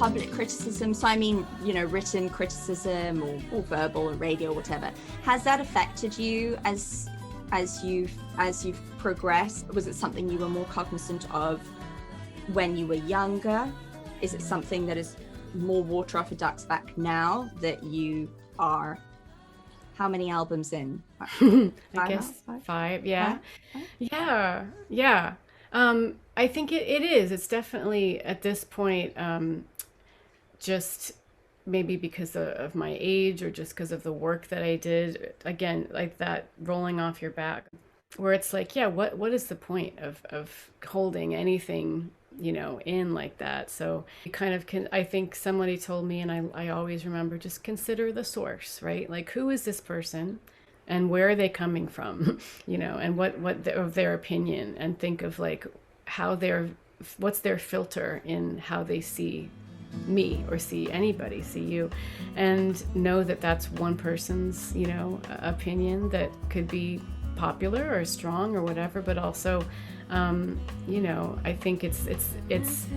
public criticism, so I mean, written criticism or verbal or radio or whatever, has that affected you as you've progressed? Was it something you were more cognizant of when you were younger? Is it something that is more water off a duck's back now that you are how many albums in? I guess five. Yeah. Yeah. I think it is. It's definitely at this point, just maybe because of my age or just because of the work that I did. Again, like that rolling off your back, where it's like, yeah, what is the point of holding anything, in like that? So you kind of can, I think somebody told me, and I always remember, just consider the source, right? Like, who is this person and where are they coming from, and what of their opinion, and think of like what's their filter in how they see me or see anybody, see you, and know that that's one person's, opinion that could be popular or strong or whatever, but also, I think it's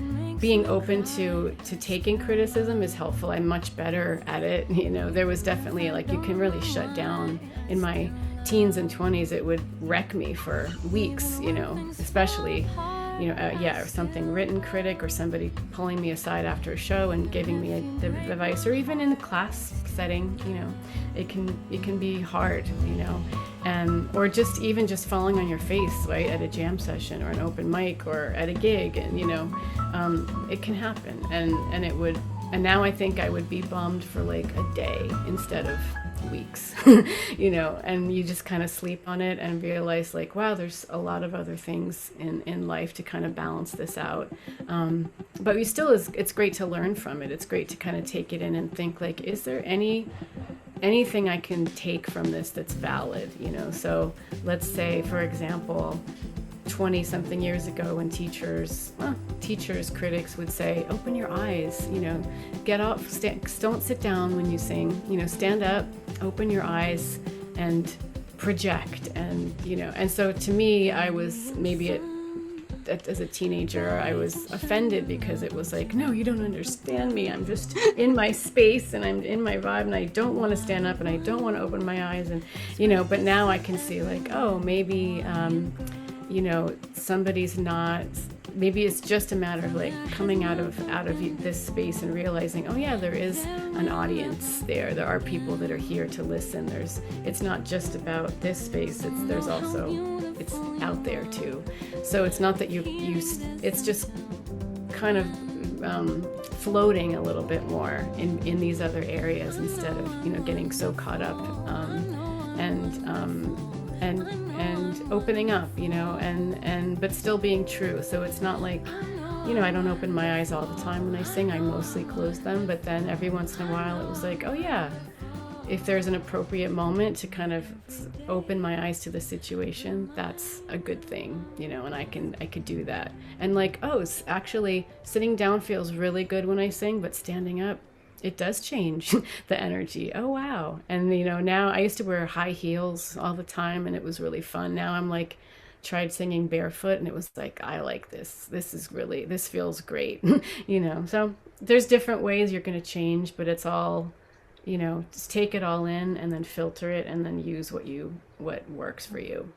being open to taking criticism is helpful. I'm much better at it. There was definitely like, you can really shut down. In my teens and 20s, it would wreck me for weeks, especially, or something written critic or somebody pulling me aside after a show and giving me the advice, or even in the class setting, it can be hard, or just falling on your face, right, at a jam session or an open mic or at a gig, and it can happen, and now I think I would be bummed for like a day instead of weeks, and you just kind of sleep on it and realize like, wow, there's a lot of other things in life to kind of balance this out. But it's great to learn from it. It's great to kind of take it in and think like, is there anything I can take from this that's valid, So let's say, for example, 20 something years ago, when teachers, critics would say, open your eyes, get off, don't sit down when you sing, stand up, open your eyes and project. And so to me, I was maybe as a teenager, I was offended because it was like, no, you don't understand me. I'm just in my space and I'm in my vibe and I don't want to stand up and I don't want to open my eyes. And, but now I can see like, oh, maybe, somebody's not, maybe it's just a matter of like coming out of this space and realizing, oh yeah, there is an audience there. There are people that are here to listen. It's not just about this space. It's out there too. So it's not that it's just kind of floating a little bit more in these other areas instead of, getting so caught up, and opening up, but still being true. So it's not like, I don't open my eyes all the time when I sing. I mostly close them, but then every once in a while it was like, oh yeah, if there's an appropriate moment to kind of open my eyes to the situation, that's a good thing, and I could do that. And like, oh, actually sitting down feels really good when I sing, but standing up, it does change the energy. Oh, wow. And, now I used to wear high heels all the time and it was really fun. Now I'm like, tried singing barefoot and it was like, I like this. This feels great. So there's different ways you're going to change, but it's all, just take it all in and then filter it and then use what works for you.